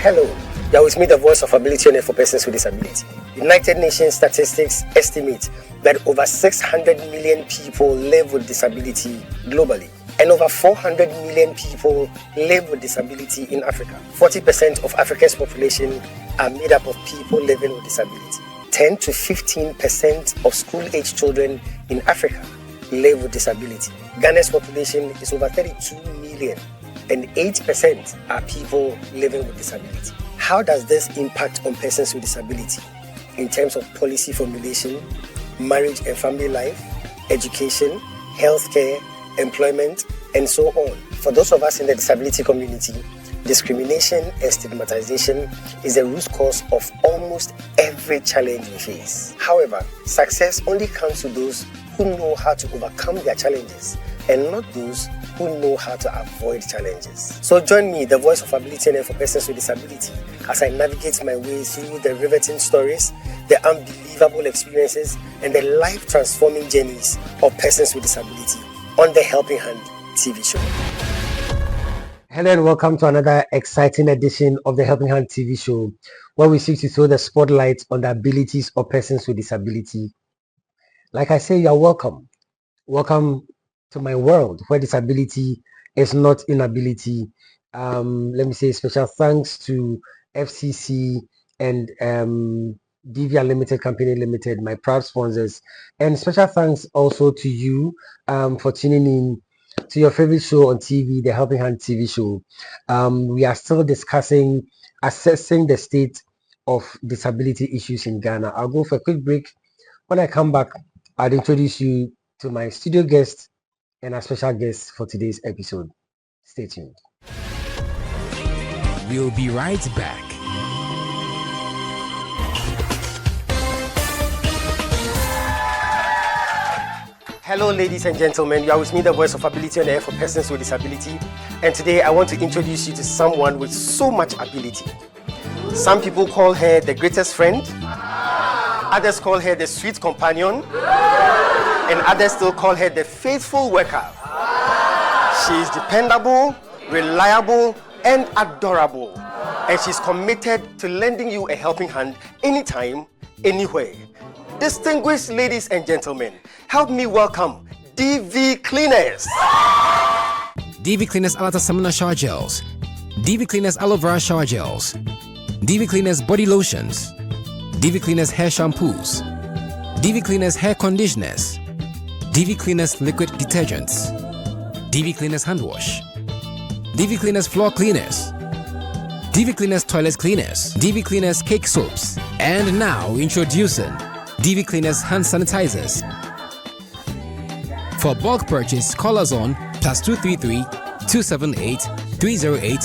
Hello, you are with me, the voice of ability for persons with disability. United Nations statistics estimate that over 600 million people live with disability globally, and over 400 million people live with disability in Africa. 40% of Africa's population are made up of people living with disability. 10 to 15% of school-age children in Africa live with disability. Ghana's population is over 32 million. And 8% are people living with disability. How does this impact on persons with disability in terms of policy formulation, marriage and family life, education, healthcare, employment, and so on? For those of us in the disability community, discrimination and stigmatization is the root cause of almost every challenge we face. However, success only comes to those who know how to overcome their challenges and not those who know how to avoid challenges. So join me, the voice of ability and for persons with disability, as I navigate my way through the riveting stories, the unbelievable experiences, and the life-transforming journeys of persons with disability on the Helping Hand TV show. Hello and welcome to another exciting edition of the Helping Hand TV show, where we seek to throw the spotlight on the abilities of persons with disability. Like I say, you're welcome. Welcome to my world where disability is not inability. Let me say special thanks to FCC and DVR Limited Company Limited, my proud sponsors, and special thanks also to you for tuning in to your favorite show on TV, the Helping Hand TV show. We are still assessing the state of disability issues in Ghana. I'll go for a quick break. When I come back, I'll introduce you to my studio guest and our special guest for today's episode. Stay tuned. We'll be right back. Hello, ladies and gentlemen. You are with me, the voice of ability on air for persons with disability. And today I want to introduce you to someone with so much ability. Some people call her the greatest friend. Others call her the sweet companion. And others still call her the faithful worker. She is dependable, reliable, and adorable. And she's committed to lending you a helping hand anytime, anywhere. Distinguished ladies and gentlemen, help me welcome DV Cleaners. DV Cleaners Alata Samina Shower Gels. DV Cleaners Aloe Vera Shower Gels. DV Cleaners Body Lotions. DV Cleaners Hair Shampoos. DV Cleaners Hair Conditioners. DV Cleaners Liquid Detergents. DV Cleaners Hand Wash. DV Cleaners Floor Cleaners. DV Cleaners Toilet Cleaners. DV Cleaners Cake Soaps. And now introducing DV Cleaners Hand Sanitizers. For bulk purchase, call us on +233 278 308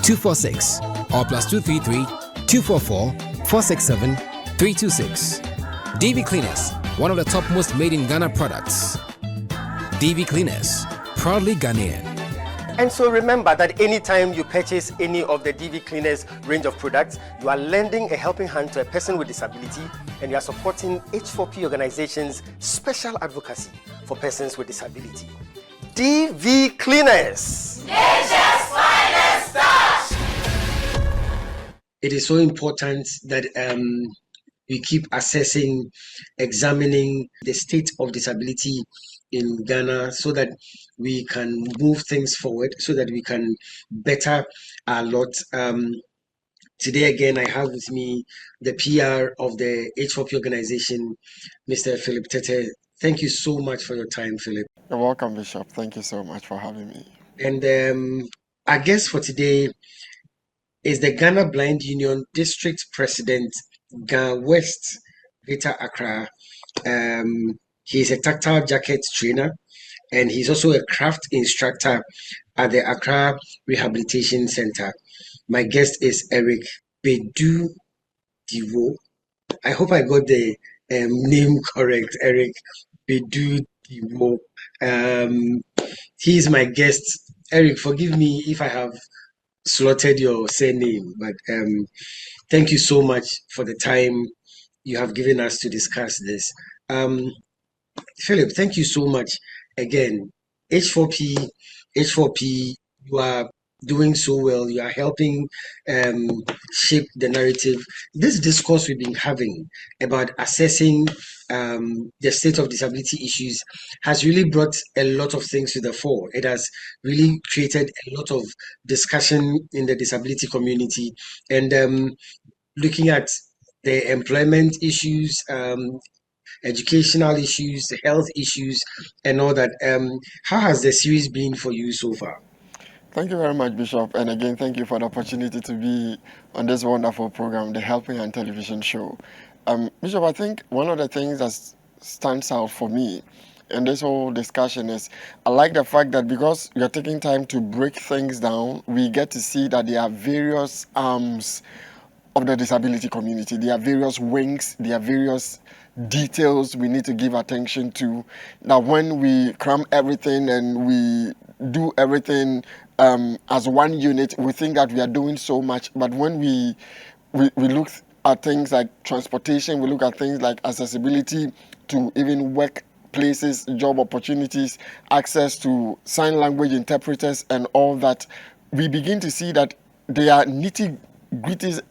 246 or +233 244 467 326. DV Cleaners, one of the top most made in Ghana products. DV Cleaners, proudly Ghanaian. And so remember that anytime you purchase any of the DV Cleaners range of products, you are lending a helping hand to a person with disability and you are supporting H4P organization's special advocacy for persons with disability. DV Cleaners. Nature's finest touch. It is so important that we keep assessing, examining the state of disability in Ghana so that we can move things forward, so that we can better our lot. Today again, I have with me the PR of the H4P organization, Mr. Philip Tete. Thank you so much for your time, Philip. You're welcome, Bishop. Thank you so much for having me. And our guest for today is the Ghana Blind Union District President, Ghana West, Greater Accra. He is a tactile jacket trainer and he's also a craft instructor at the Accra Rehabilitation Center. My guest is Eric Bedu Diwo. I hope I got the name correct, Eric Bedu Diwo. He is my guest. Eric, forgive me if I have slaughtered your surname, but thank you so much for the time you have given us to discuss this. Philip, thank you so much again. H4P, you are doing so well. You are helping shape the narrative. This discourse we've been having about assessing the state of disability issues has really brought a lot of things to the fore. It has really created a lot of discussion in the disability community, and looking at the employment issues, educational issues, health issues, and all that. How has the series been for you so far? Thank you very much, Bishop. And again, thank you for the opportunity to be on this wonderful program, the Helping Hand television show. Bishop, I think one of the things that stands out for me in this whole discussion is I like the fact that because we are taking time to break things down, we get to see that there are various arms of the disability community. There are various wings, there are various details we need to give attention to. Now, when we cram everything and we do everything as one unit, we think that we are doing so much. But when we look at things like transportation, we look at things like accessibility to even workplaces, job opportunities, access to sign language interpreters, and all that, we begin to see that there are nitty-gritties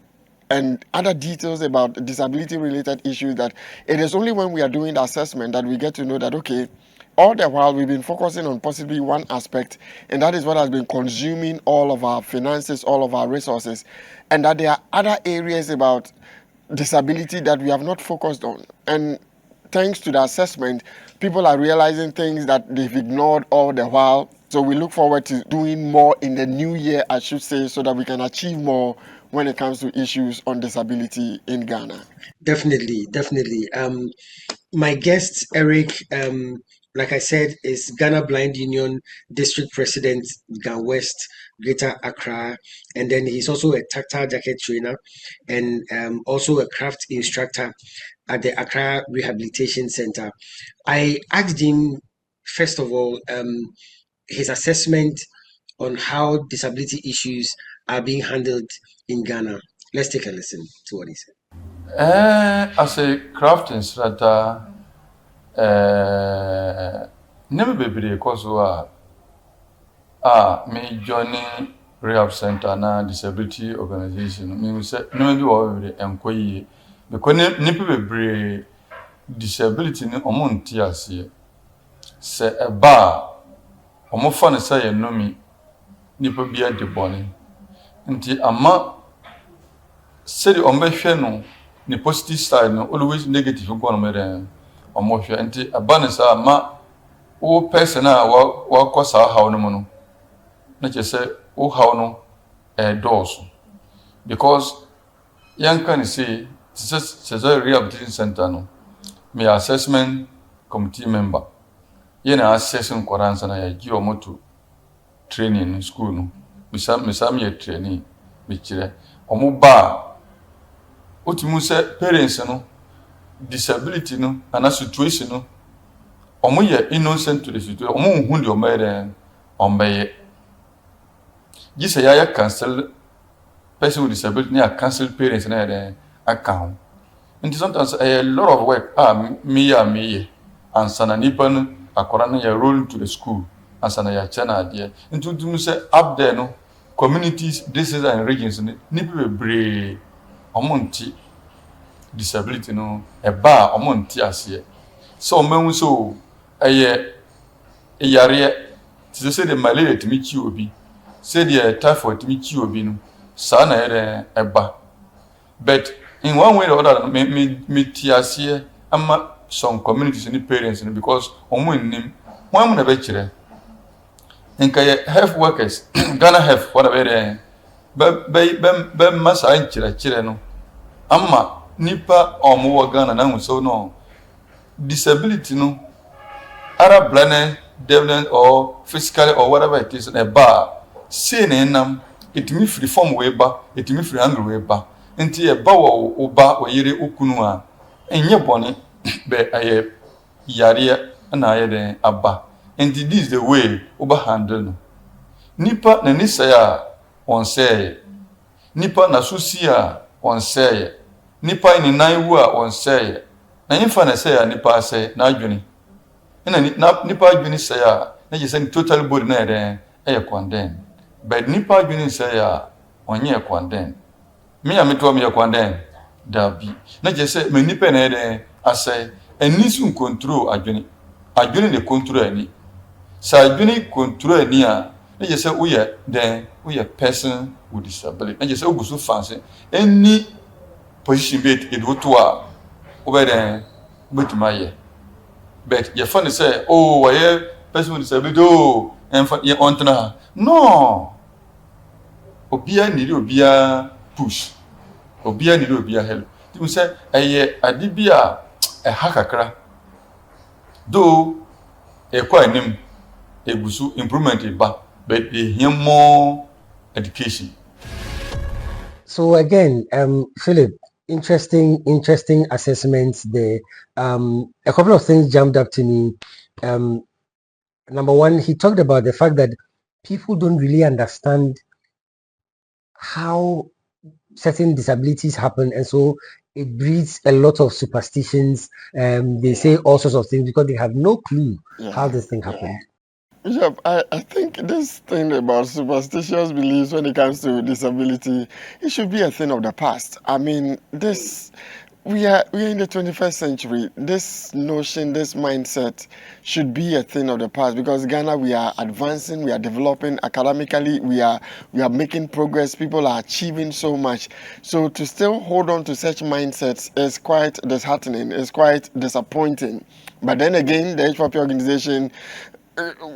and other details about disability related issues that it is only when we are doing the assessment that we get to know that, okay, all the while we've been focusing on possibly one aspect, and that is what has been consuming all of our finances, all of our resources, and that there are other areas about disability that we have not focused on. And thanks to the assessment, people are realizing things that they've ignored all the while. So we look forward to doing more in the new year, I should say, so that we can achieve more when it comes to issues on disability in Ghana. Definitely, definitely. My guest, Eric, like I said, is Ghana Blind Union District President, Ghana West, Greater Accra, and then he's also a tactile jacket trainer and also a craft instructor at the Accra Rehabilitation Center. I asked him, first of all, his assessment on how disability issues are being handled in Ghana. Let's take a listen to what he said. As a craft instructor, never be because me joining rehab center na disability organization. Me say never be over enkoyi because never be disability ni omonti ase. Se eba omo fa ne say enomi nipa bia de boni. Nti ama say the ombehwe no the positive side no always negative go on me omo hwe nti abanisa ma o person a wa kosa haw no mo no na che say o haw no doors because yan can say it's a rehabilitation center no me assessment committee member yena assessing kwaransa na ya gi omo to training in school no misam ye training me kire omo ba otimu say parents no disability no and a situation no omo ye innocent to the situation omo hu de omo ere ombeye gise ya cancel person with disability na cancel parents na ere account and sometimes a lot of work me and sana nipa no akora na ya roll to the school and sana ya chana ade into otimu say up there no communities districts and regions nipa be omonti disability no eba omonti ase so mehu so eye yare ti say the malaria timi chi obi say the typhoid timi chi obi no sa na eba but in one way or other me ti ase ama some communities and parents because omo nnim wan na be kire nka health workers Ghana health whatever be masa kire no amma nipa omo Ghana na so no disability no other blind deafness or physically or whatever it is a bar say na nam it me free form we ba it me free angle we ba enti e ba wo oba oyire okunu a enye bone be aye yare na aye den aba enti this is the way oba handle no nipa na ni say a on say nipa na so si a on say nipa ni nan wu a on say na infa na say nipa say na adwini na nipa adwini say a na je say total body na ere condemn but nipa adwene say ya onye kwanden me ya meto me kwanden da bi na je say me nipa na eden asay ani sun control adwene ne control ani sa adwene control ani a na je say we are person with disability na je say ogusu fancy any position be it do to a over there betuma but your friend say oh why person with disability oh and you ontena no obia need obia push obia need obia help you say adibia hakakra do kwa anim egusu improvement ba but they more education. So again, Philip, interesting assessments there. A couple of things jumped up to me. Number one, he talked about the fact that people don't really understand how certain disabilities happen, and so it breeds a lot of superstitions. They say all sorts of things because they have no clue how this thing happened. Bishop, I think this thing about superstitious beliefs when it comes to disability, it should be a thing of the past. I mean, we are in the 21st century. This notion, this mindset should be a thing of the past because Ghana, we are advancing, we are developing academically, we are making progress, people are achieving so much. So to still hold on to such mindsets is quite disheartening, it's quite disappointing. But then again, the H4P organization,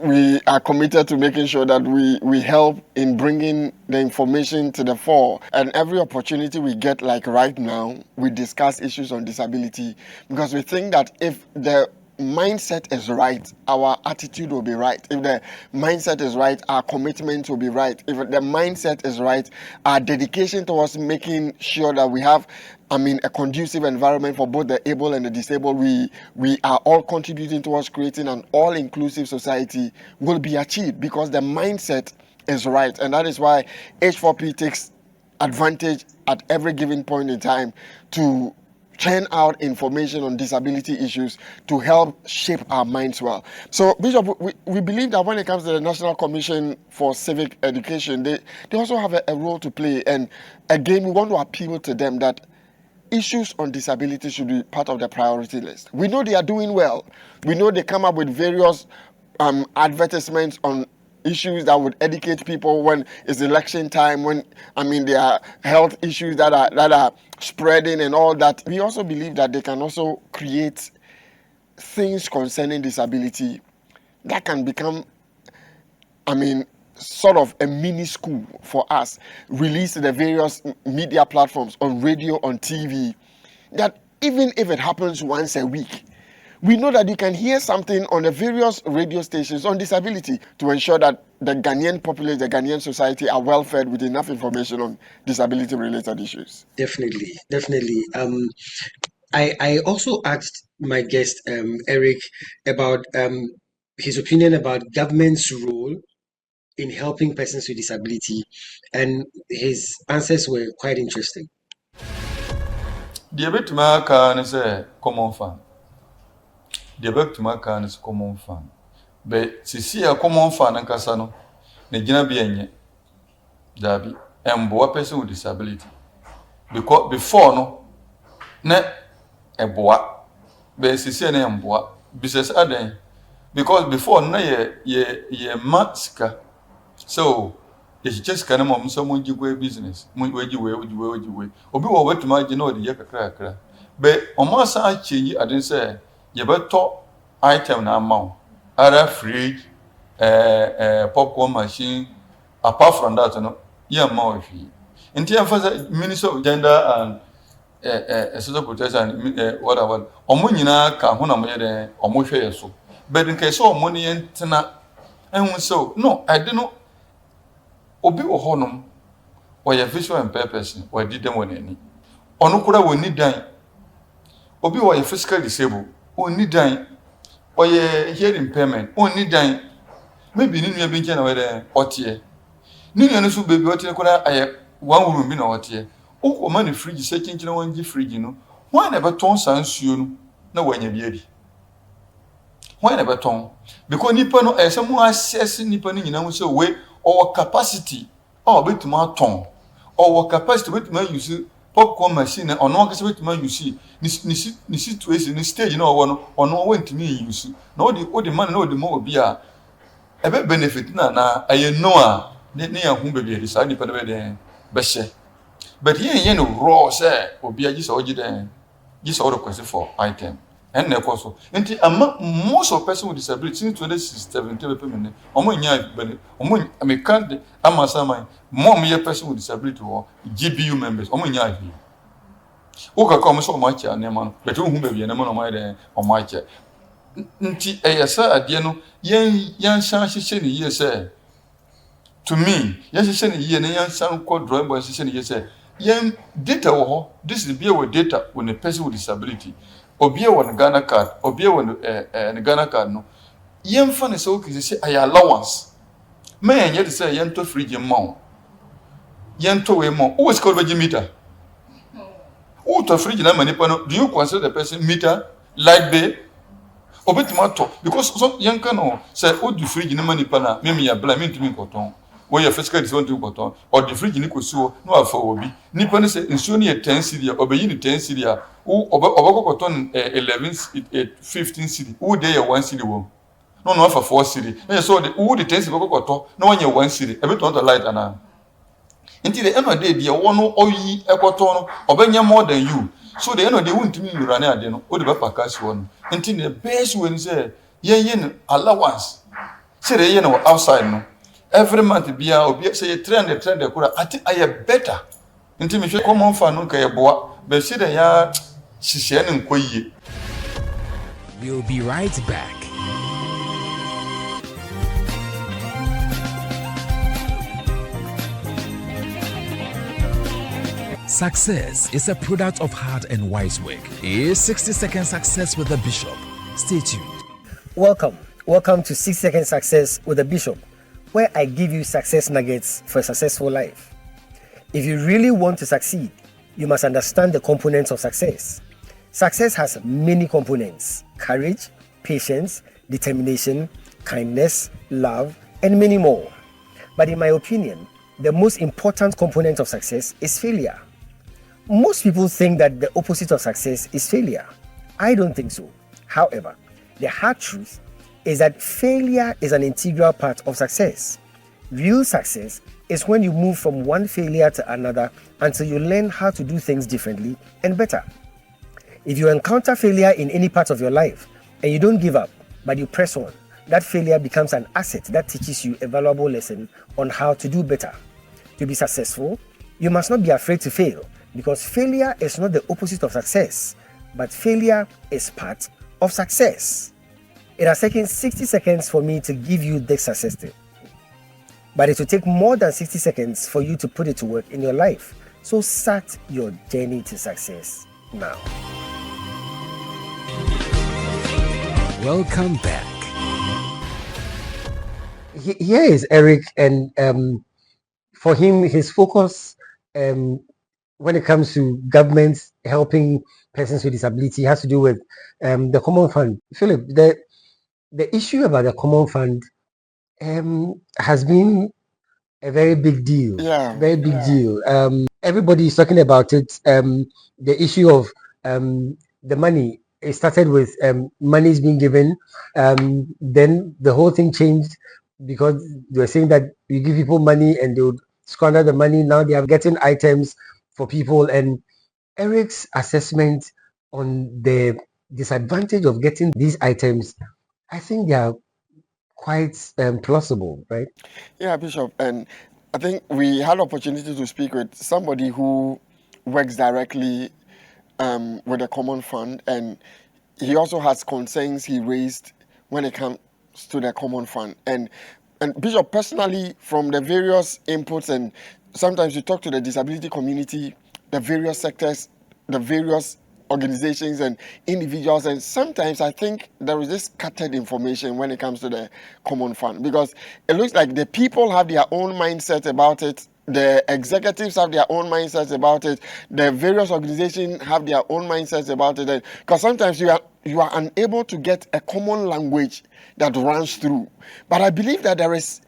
we are committed to making sure that we help in bringing the information to the fore. And every opportunity we get, like right now, we discuss issues on disability because we think that if the mindset is right, our attitude will be right. If the mindset is right, our commitment will be right. If the mindset is right, our dedication towards making sure that we have a conducive environment for both the able and the disabled, we are all contributing towards creating an all-inclusive society will be achieved because the mindset is right. And that is why H4P takes advantage at every given point in time to churn out information on disability issues to help shape our minds well. So, Bishop, we believe that when it comes to the National Commission for Civic Education, they also have a role to play. And again, we want to appeal to them that issues on disability should be part of the priority list. We know they are doing well. We know they come up with various advertisements on issues that would educate people when it's election time, when there are health issues that are spreading and all that. We also believe that they can also create things concerning disability that can become sort of a mini school for us, released the various media platforms on radio, on TV, that even if it happens once a week, we know that you can hear something on the various radio stations on disability to ensure that the Ghanaian populace, the Ghanaian society are well fed with enough information on disability related issues. Definitely. I also asked my guest, Eric, about his opinion about government's role in helping persons with disability, and his answers were quite interesting. The bit can is a common fund. The back to can is common fund. But see a common fund and casano, the Gina Bienye, Dabi, and boa person with disability. Because before no, ne a boa, but see a boa, business aden. Because before no ye maska. So it's just kind of someone you go business. Would you way. Obi wa wet to you know the yakra. But on my side, I didn't say you better item na amount. Other fridge, popcorn machine. Apart from that, no, yeah, more fee. In terms of Minister of Gender and Social Protection, whatever. Omunina can hona mo yede omo hwe so. But in case of money and tina, and so no, I don't know. Obi wo honum or your visual impaired person or did them when any. Onukura will need dying. Obi or your physical disabled, or need dying, or your hearing impairment, or need dying. Maybe you have been whether or tear. Nino so baby what you could I 1 room in or tear. Oh, money fridge setting to one fridge, you know. Why never ton sans you no when you be? Why never ton? Because Nippon as someone assessing Nippon in so way. or capacity or bit more tongue or capacity with my use popcorn machine or no capacity with my use ni situation ni stage no one or no went to me use no the man no the more be a benefit na I know ne who be decide ni pele be beshe but here no raw say obi a just oji den just all request for item and na so nti ama most of person with disability since 2017 people omo nya bene omo me can ama sama mom ye person with disability or GBU members omo nya afi o ka come so omo acha na ma but who be na ma no ma den omo acha nti eyesa ade no yan shan hyehyɛ ne yie sɛ to me yan hyehyɛ ne yie na yan shan kɔ drawing board hyehyɛ ne yie sɛ yan data wo ho this is be with data with a person with disability obi e won Ghana card obi e won Ghana card no yan fa ne sɛ o kisi sɛ ay allowance me yan yɛ sɛ yan to fridge ma yan to we ma o sika be meter o to fridge na ma nipa no do you consider the person meter light bill obetuma because so yan kan no say o du fridge ni manipa na me ya bla me ntumi nkoton wo ya physical disability nkoton or the fridge ni kosuo no afa obi nipa ne say nsuo ni 10 cedi obeyi ni 10 cedi wo obakokoton 11 15 cedi wo dey 1 cedi wo no afa 4 cedi na so the wo the 10 cedi obakokoton na wanya 1 cedi ebeton to light ana nti the end of the day dia wo no oyi ekoton no obenya more than you. So the end of the day, won't mean you run out, or the Bapacas one. Until the best when say, yen allowance. Say the yen outside no. Every month be a say a trend, I think I have better. Until me come on for no boa, but say the ya she and quay. We'll be right back. Success is a product of hard and wise work. Here's 60-second success with the Bishop. Stay tuned. Welcome to 6-Second Success with the Bishop, where I give you success nuggets for a successful life. If you really want to succeed, you must understand the components of success. Success has many components: courage, patience, determination, kindness, love, and many more. But in my opinion, the most important component of success is failure. Most people think that the opposite of success is failure. I don't think so. However, the hard truth is that failure is an integral part of success. Real success is when you move from one failure to another until you learn how to do things differently and better. If you encounter failure in any part of your life and you don't give up, but you press on, that failure becomes an asset that teaches you a valuable lesson on how to do better. To be successful, you must not be afraid to fail, because failure is not the opposite of success, but failure is part of success. It has taken 60 seconds for me to give you this success tip, but it will take more than 60 seconds for you to put it to work in your life. So start your journey to success now. Welcome back. Here is Eric, and for him, his focus when it comes to government helping persons with disability has to do with the common fund. Philip, the issue about the common fund has been a very big deal. Yeah. Very big deal. Everybody is talking about it. The issue of the money. It started with money is being given. Then the whole thing changed because they were saying that you give people money and they would squander the money. Now they are getting items for people. And Eric's assessment on the disadvantage of getting these items, I think they are quite plausible, right? Yeah, Bishop. And I think we had opportunity to speak with somebody who works directly with the common fund, and he also has concerns he raised when it comes to the common fund. And Bishop, personally, from the various inputs, and sometimes you talk to the disability community, the various sectors, the various organizations and individuals, and sometimes I think there is this scattered information when it comes to the common fund, because it looks like the people have their own mindset about it, the executives have their own mindsets about it, the various organizations have their own mindsets about it, because sometimes you are unable to get a common language that runs through. But I believe that there is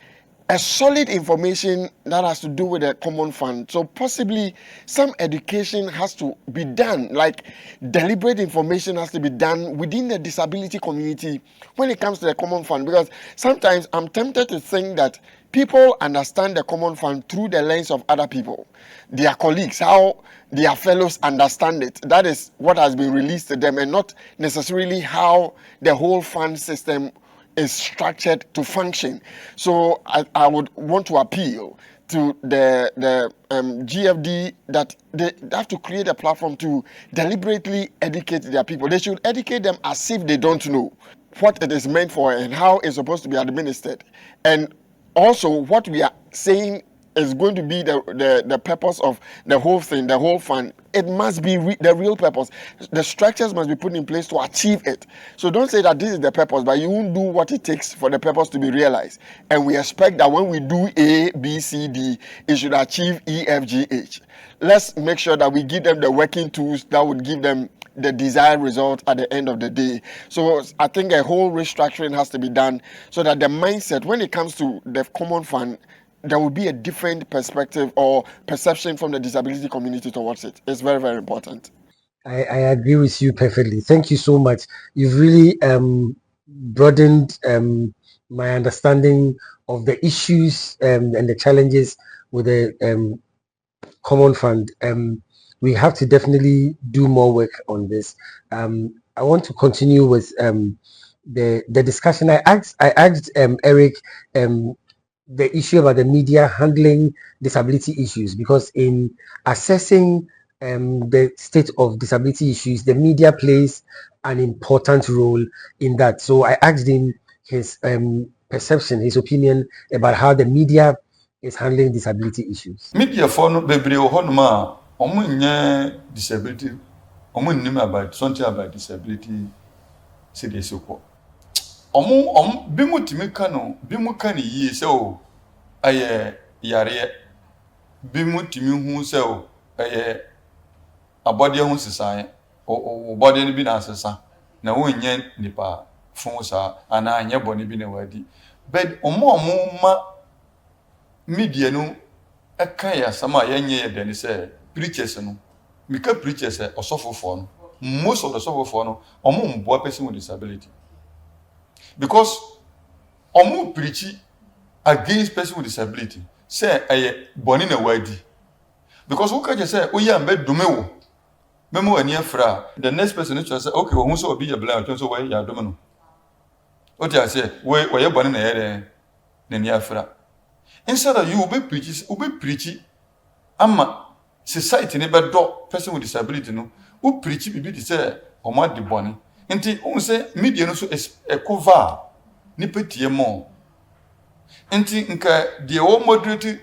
a solid information that has to do with a common fund. So possibly some education has to be done, like deliberate information has to be done within the disability community when it comes to the common fund. Because sometimes I'm tempted to think that people understand the common fund through the lens of other people, their colleagues, how their fellows understand it. That is what has been released to them, and not necessarily how the whole fund system is structured to function. So I would want to appeal to the GFD that they have to create a platform to deliberately educate their people. They should educate them as if they don't know what it is meant for and how it's supposed to be administered. And also what we are saying is going to be the purpose of the whole thing, the whole fund. It must be the real purpose. The structures must be put in place to achieve it. So don't say that this is the purpose, but you won't do what it takes for the purpose to be realized. And we expect that when we do A, B, C, D, it should achieve E, F, G, H. Let's make sure that we give them the working tools that would give them the desired result at the end of the day. So I think a whole restructuring has to be done so that the mindset, when it comes to the common fund, there will be a different perspective or perception from the disability community towards it. It's very, very important. I agree with you perfectly. Thank you so much. You've really broadened my understanding of the issues and the challenges with the common fund. We have to definitely do more work on this. I want to continue with the discussion. I asked Eric the issue about the media handling disability issues, because in assessing the state of disability issues, the media plays an important role in that. So I asked him his perception, his opinion about how the media is handling disability issues. Media for no bebre wo honoma nye disability nnim about something about disability serious ko. Bi mu timi ka no, bi mu ka ni yi se o aye yare, bi mu timi hu se o aye abode hu sesan o body ni bi na sesa na wonye nipa fun sa ana anye boni bi na wadi. But ma media no eka ya sama yenye ye deni se preachers no mika preachers osofofo no, most of the osofofo no mboa person with disability, because preach against person with disability say boni na wadi, because who can just say oya mbe dumewo memo ani afra, the next person is say okay who so obi ya blind so why ya dume no, what you say we ya boni na ye na ni afra. Instead of you be preach ama society ne bedo person with disability no who preach bibi di say omo de boni nti won say media no so e cover ni petie mo nti nka de o moderate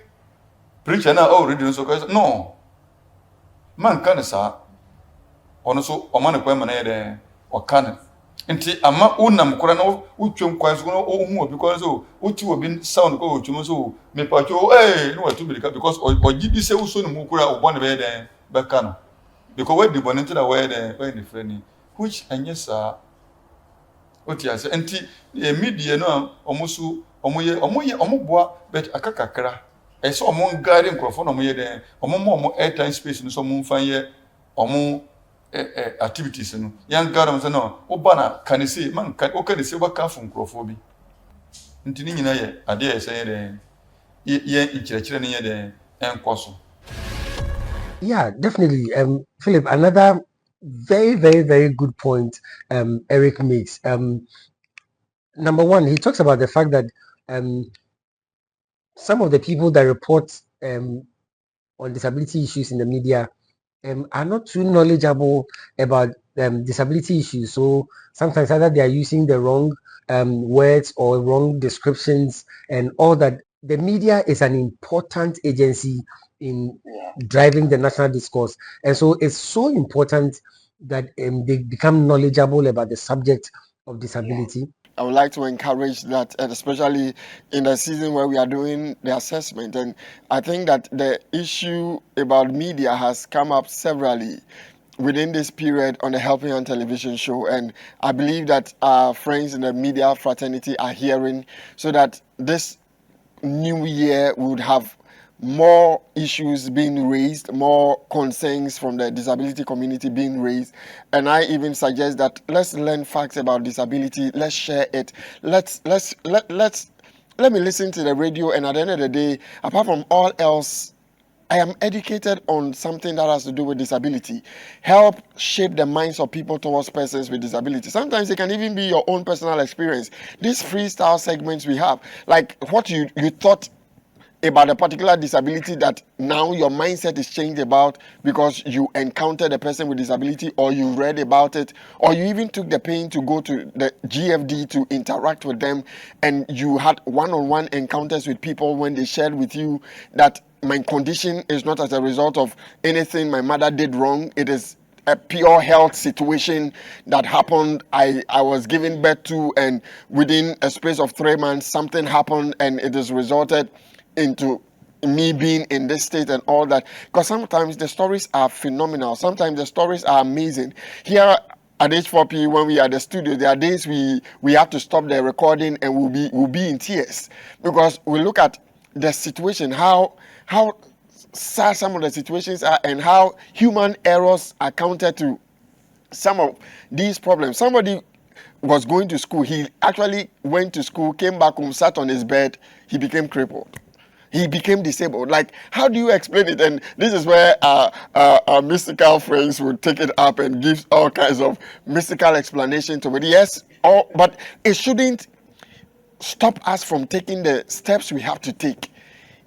preacher na already so no man kan sa ono so omo na kwa mana ye de o kan nti ama unam kora na utwem kwan so no ohu obi kwan so uti obi sound ko otwem so me pa cho no watu bilika, because ogidi se uso no mu kora obone be den be ka no, because we dibone nti na we den we ni freni which anyesa oti ase nti media no omusu omoboa but akakakra so omo ngare nkrofo no omoye den omo airtime space no so omo mfan ye omo activities no yan garam se no obana kanisi man kan o kanisi waka fun krofo bi nti ni nyina ye ade ye se ye nkirekire ne ye de enkoso. Yeah, definitely. Philip, another very, very, very good point Eric makes. Number one, he talks about the fact that some of the people that report on disability issues in the media are not too knowledgeable about disability issues. So sometimes either they are using the wrong words or wrong descriptions and all that. The media is an important agency in driving the national discourse. And so it's so important that they become knowledgeable about the subject of disability. I would like to encourage that, and especially in the season where we are doing the assessment. And I think that the issue about media has come up severally within this period on the Helping Hand television show. And I believe that our friends in the media fraternity are hearing, so that this new year, we would have more issues being raised, more concerns from the disability community being raised. And I even suggest that let's learn facts about disability, let's share it, let me listen to the radio, and at the end of the day, apart from all else, I am educated on something that has to do with disability. Help shape the minds of people towards persons with disability. Sometimes it can even be your own personal experience. These freestyle segments we have, like what you thought about a particular disability that now your mindset is changed about because you encountered a person with disability, or you read about it, or you even took the pain to go to the GFD to interact with them, and you had one-on-one encounters with people when they shared with you that my condition is not as a result of anything my mother did wrong. It is a pure health situation that happened. I was given birth to, and within a space of 3 months, something happened, and it has resulted into me being in this state and all that. Because sometimes the stories are phenomenal. Sometimes the stories are amazing. Here at H4P, when we are at the studio, there are days we have to stop the recording and we'll be in tears, because we look at the situation, how sad some of the situations are, and how human errors are counted to some of these problems. Somebody was going to school. He actually went to school, came back home, sat on his bed. He became crippled. He became disabled. Like, how do you explain it? And this is where our mystical friends would take it up and give all kinds of mystical explanation to it. Yes, but it shouldn't stop us from taking the steps we have to take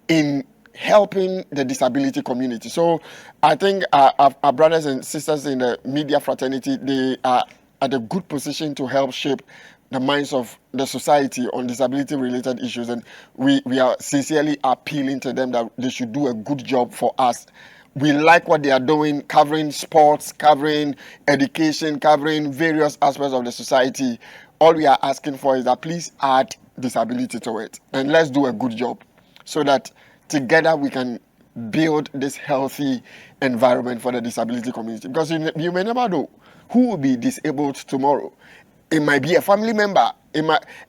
in helping the disability community. So I think our brothers and sisters in the media fraternity, they are at a good position to help shape the minds of the society on disability related issues, and we are sincerely appealing to them that they should do a good job for us. We like what they are doing, covering sports, covering education, covering various aspects of the society. All we are asking for is that please add disability to it, and let's do a good job so that together we can build this healthy environment for the disability community. Because you may never know who will be disabled tomorrow. It might be a family member.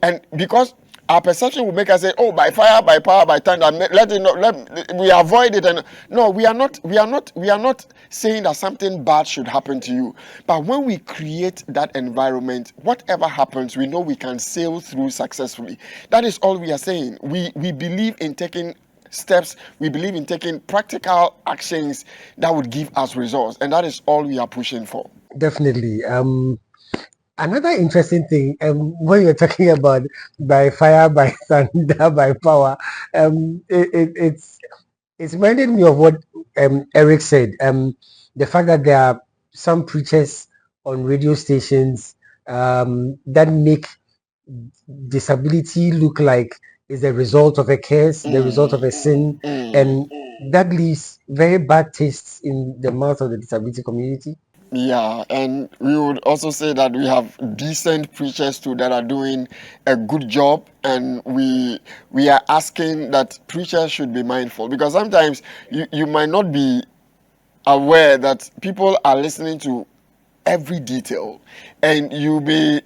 And because our perception will make us say, "Oh, by fire, by power, by thunder, we avoid it." And no, we are not saying that something bad should happen to you. But when we create that environment, whatever happens, we know we can sail through successfully. That is all we are saying. We believe in taking steps. We believe in taking practical actions that would give us results, and that is all we are pushing for. Definitely. Another interesting thing, when you're talking about by fire, by thunder, by power, it's reminded me of what Eric said. The fact that there are some preachers on radio stations that make disability look like is the result of a curse, the result of a sin, and that leaves very bad tastes in the mouth of the disability community. Yeah, and we would also say that we have decent preachers too that are doing a good job, and we are asking that preachers should be mindful, because sometimes you might not be aware that people are listening to every detail, and you may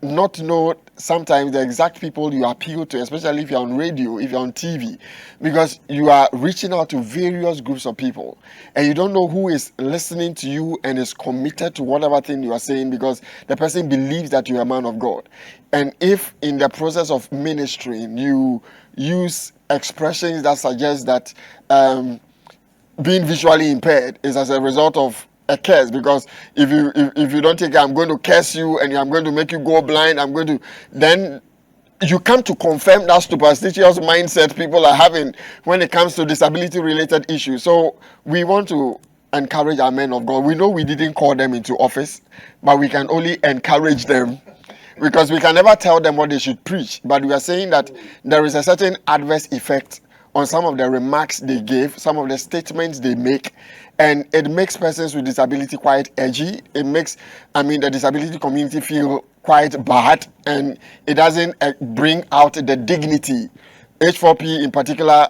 not know sometimes the exact people you appeal to, especially if you're on radio, if you're on TV, because you are reaching out to various groups of people, and you don't know who is listening to you and is committed to whatever thing you are saying, because the person believes that you're a man of God. And if in the process of ministering you use expressions that suggest that being visually impaired is as a result of a curse, because if you don't take it, I'm going to curse you and I'm going to make you go blind, then you come to confirm that superstitious mindset people are having when it comes to disability related issues. So we want to encourage our men of God. We know we didn't call them into office, but we can only encourage them, because we can never tell them what they should preach. But we are saying that there is a certain adverse effect on some of the remarks they give, some of the statements they make, and it makes persons with disability quite edgy. It makes, the disability community feel quite bad, and it doesn't bring out the dignity H4P in particular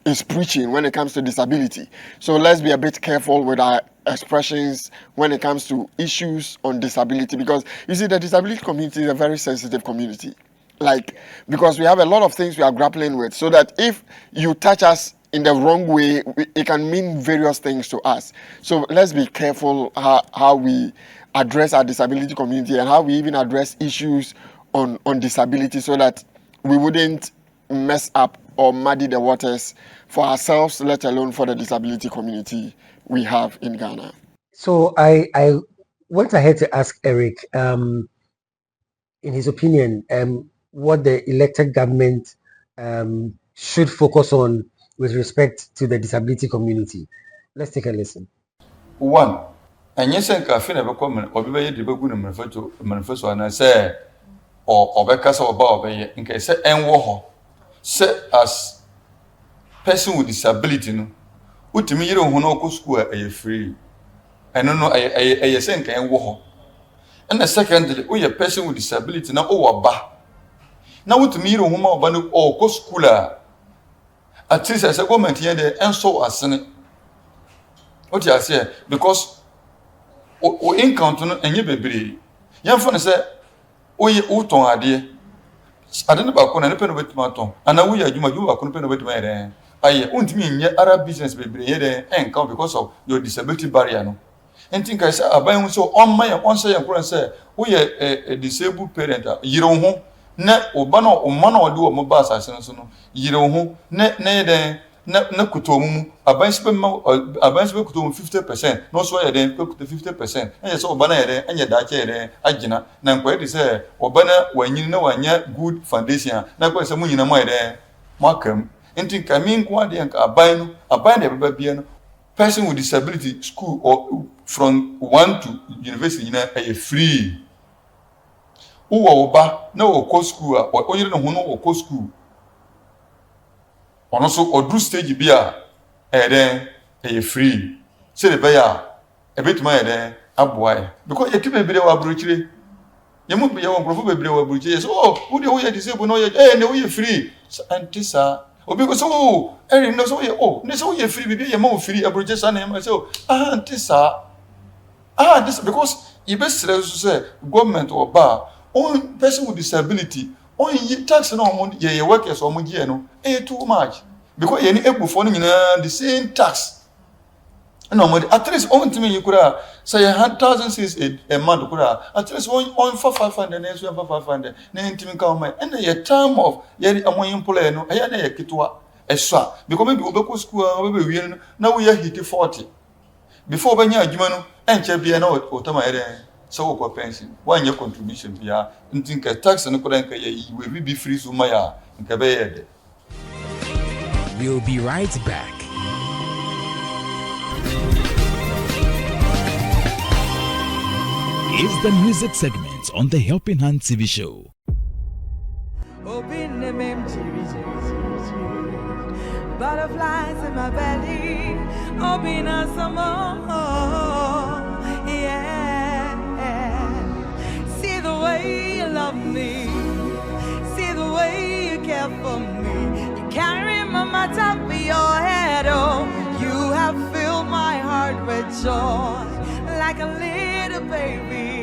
is preaching when it comes to disability. So let's be a bit careful with our expressions when it comes to issues on disability, because you see, the disability community is a very sensitive community. like, because we have a lot of things we are grappling with, so that if you touch us in the wrong way, it can mean various things to us. So let's be careful how we address our disability community and how we even address issues on disability, so that we wouldn't mess up or muddy the waters for ourselves, let alone for the disability community we have in Ghana. So I went ahead to ask Eric, in his opinion, what the elected government should focus on with respect to the disability community. Let's take a listen. One, and yes, and cafe never come or be the Bagun manifesto, and I say, or Becas or Bob, in case and war, say as person with disability, no, what to me, you don't know school a free. I don't know, I send and war. And the secondly, we a person with disability now over ba. Now what to me, you don't know or go schooler. At least as a woman here, and so as an what you say, because we encounter and you be young fun say, we uton idea. I don't know about con and pen with my tongue, and now we are you are company with my then. I won't mean your Arab business baby here and come because of your disability barrier. No, and think I say, I buy so on my own say and say, we are a disabled parent, you don't home, net or banner or man or do a mobile assassin, you don't home, net then. Na kutomu abansbe 50% no so ya den kuto 50% anya so obana ya den anya dache ya den agina na nkwa de say obana wanyin na wanya good foundation na kwa se munyina mo ya den makam enti kamin kwa de nka aban de baba bia no person with disability school or from 1 to university na ay free uwa oba na okọ school a oyire no ho no okọ school on also or stage be a free. Say the bear a bit my aboy because you keep a video of bruchiri. You must be your own video of bruchiri. Oh, who do you disabled? No, no, you're free. And this, or because oh, Erin knows oh, this all you're free, be a more free, a bruchis and myself. This because you best say government or bar, on person with disability. On ye tax no money, ye workers or money, no, too much. Because ye able for the same tax. No money, at least on to me, you could say 1,000 a month, could at least on for 500, and so 500, name to me come, and a term of ye among Poleno, I had a kitua, a swa, because maybe Obeko school, maybe now we are hit 40. Before when you are Jumano, and Chabiano, or Tamare. So for pension, 1 year contribution here, and think a tax and a will be free to Maya and Cabay. We'll be right back. It's the music segment on the Helping Hand TV show. Butterflies in my belly, open us some more, yeah. See the way you love me, see the way you care for me. You carry my matter for your head, oh. You have filled my heart with joy, like a little baby.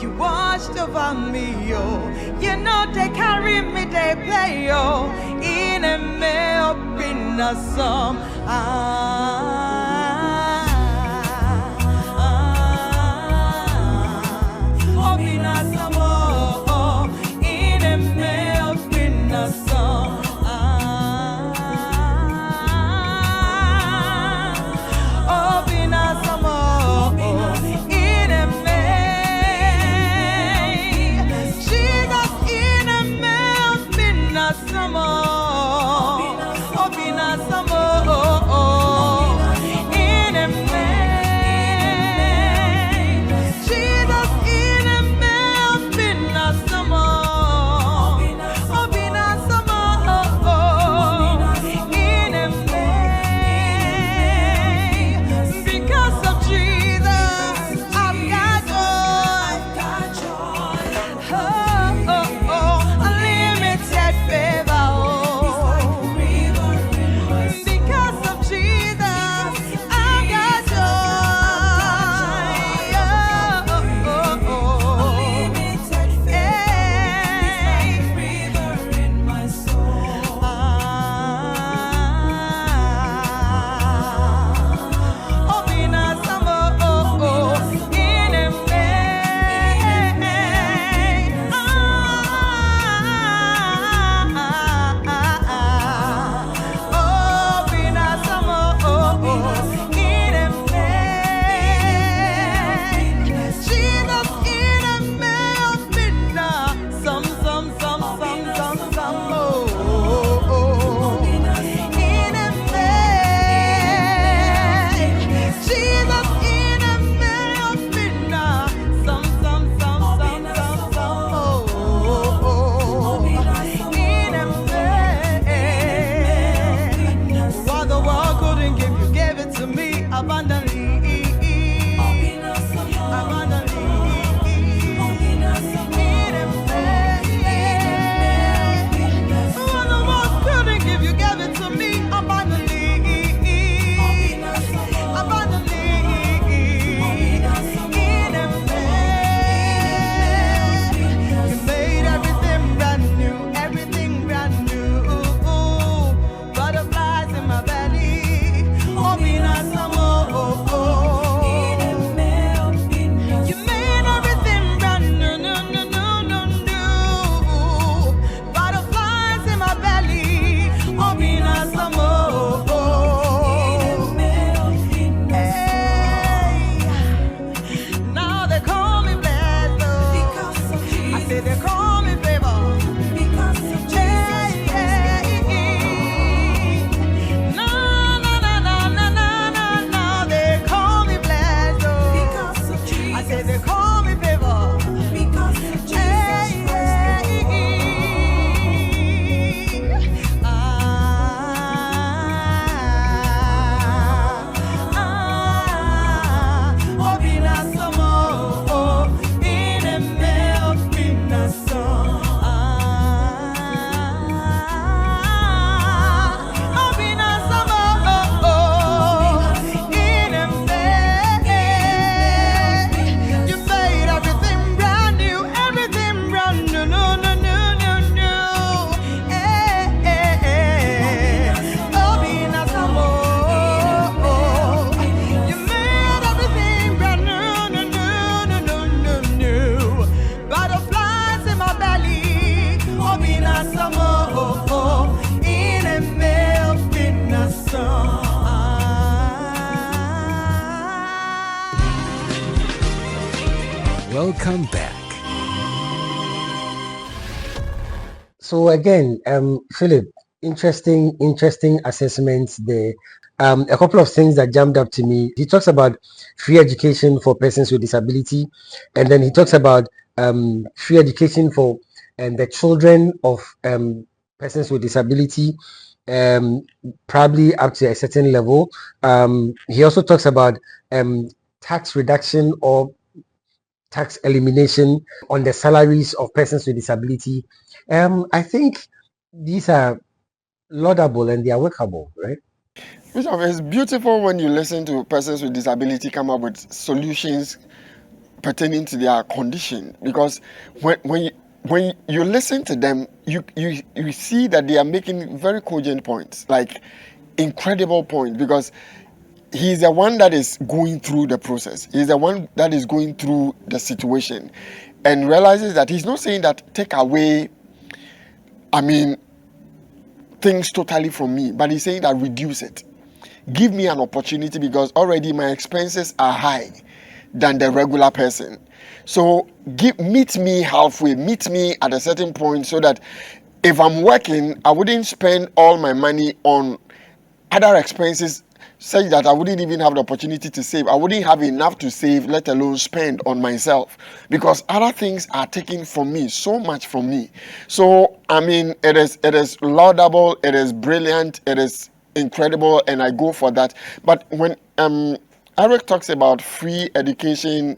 You watched over me, oh. You know they carry me, they play, oh. In a mail, in a song, Welcome back. So again, Philip, interesting assessments there. A couple of things that jumped up to me. He talks about free education for persons with disability, and then he talks about free education for the children of persons with disability, probably up to a certain level. He also talks about tax reduction or tax elimination on the salaries of persons with disability. I think these are laudable and they are workable, right? Bishop, it's beautiful when you listen to persons with disability come up with solutions pertaining to their condition, because when you listen to them, you see that they are making very cogent points, like incredible points, because he's the one that is going through the process. He's the one that is going through the situation and realizes that he's not saying that take away, things totally from me, but he's saying that reduce it. Give me an opportunity, because already my expenses are high than the regular person. So meet me halfway, meet me at a certain point, so that if I'm working, I wouldn't spend all my money on other expenses, such that I wouldn't even have the opportunity to save. I wouldn't have enough to save, let alone spend on myself, because other things are taken from me, so much from me. So it is laudable, it is brilliant, it is incredible, and I go for that. But when Eric talks about free education,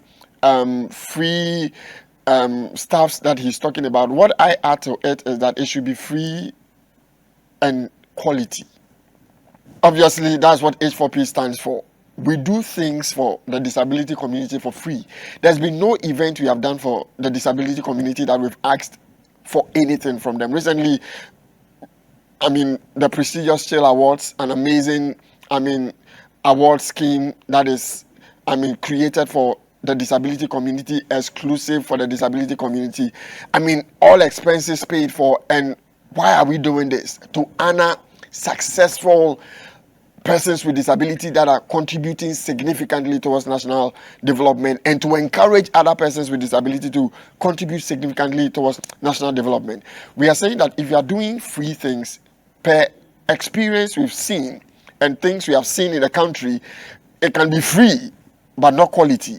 free stuffs that he's talking about, what I add to it is that it should be free and quality. Obviously, that's what H4P stands for. We do things for the disability community for free. There's been no event we have done for the disability community that we've asked for anything from them. Recently, the prestigious Chill Awards, an amazing, award scheme that is, created for the disability community, exclusive for the disability community. All expenses paid for. And why are we doing this? To honor successful persons with disability that are contributing significantly towards national development, and to encourage other persons with disability to contribute significantly towards national development. We are saying that if you are doing free things, per experience we've seen and things we have seen in the country, it can be free but not quality.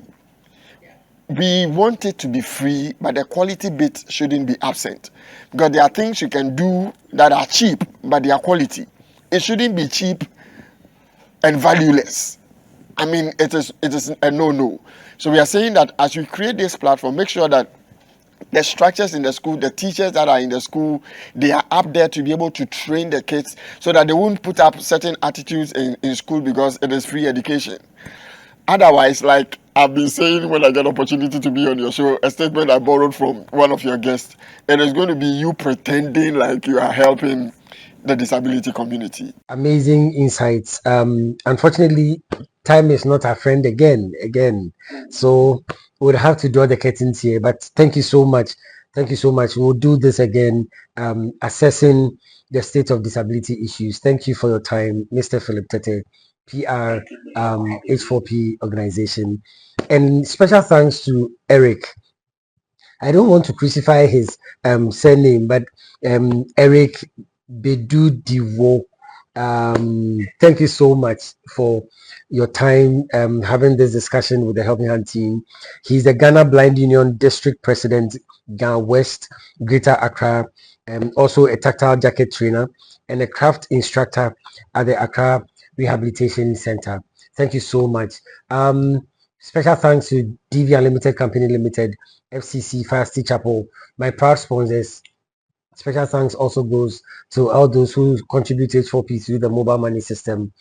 We want it to be free, but the quality bit shouldn't be absent, because there are things you can do that are cheap but they are quality. It shouldn't be cheap and valueless. It is a no. So we are saying that as we create this platform, make sure that the structures in the school, the teachers that are in the school, they are up there to be able to train the kids, so that they won't put up certain attitudes in school because it is free education. Otherwise, like I've been saying when I get opportunity to be on your show, a statement I borrowed from one of your guests, it is going to be you pretending like you are helping the disability community. Amazing insights. Unfortunately, time is not our friend again. So we'll have to draw the curtains here. But thank you so much. We'll do this again, assessing the state of disability issues. Thank you for your time, Mr. Philip Tete, PR, H4P organization. And special thanks to Eric. I don't want to crucify his surname, but Eric Bedu Diwo. Thank you so much for your time having this discussion with the Helping Hand team. He's the Ghana Blind Union District President, Ghana West, Greater Accra, also a tactile jacket trainer and a craft instructor at the Accra Rehabilitation Center. Thank you so much. Special thanks to DV Unlimited Company Limited, FCC, Fasty Chapel, my proud sponsors. Special thanks also goes to all those who contribute to H4P through the mobile money system.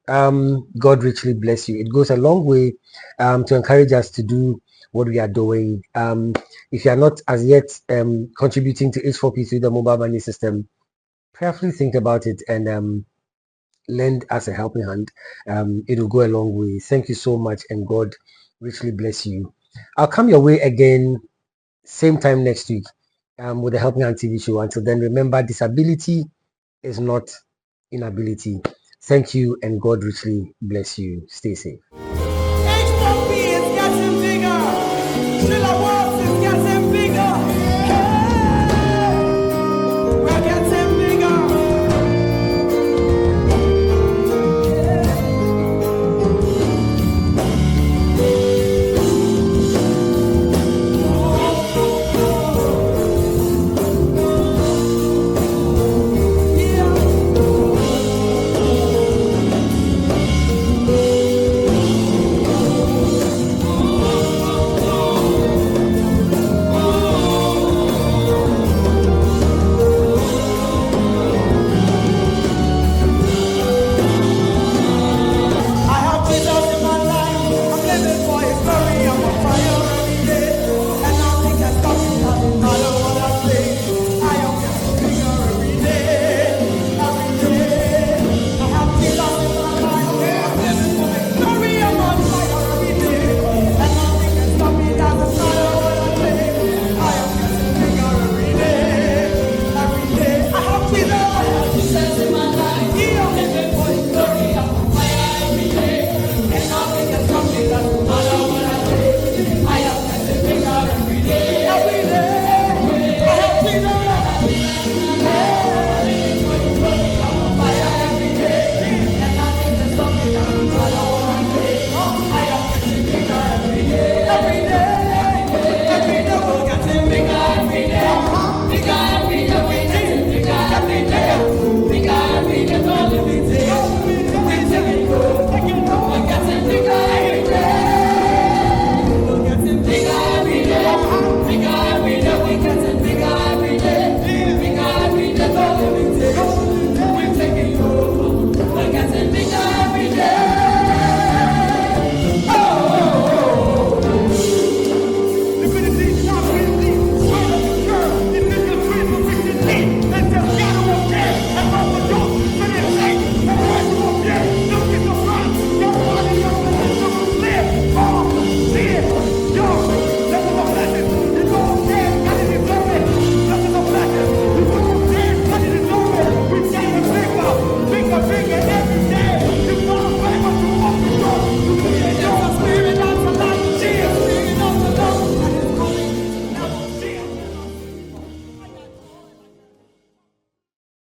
God richly bless you. It goes a long way to encourage us to do what we are doing. If you are not as yet contributing to H4P through the mobile money system, prayerfully think about it and lend us a helping hand. It will go a long way. Thank you so much, and God richly bless you. I'll come your way again same time next week with the Helping Hand TV show. Until then, remember, disability is not inability. Thank you, and God richly bless you. Stay safe. H4P is getting bigger.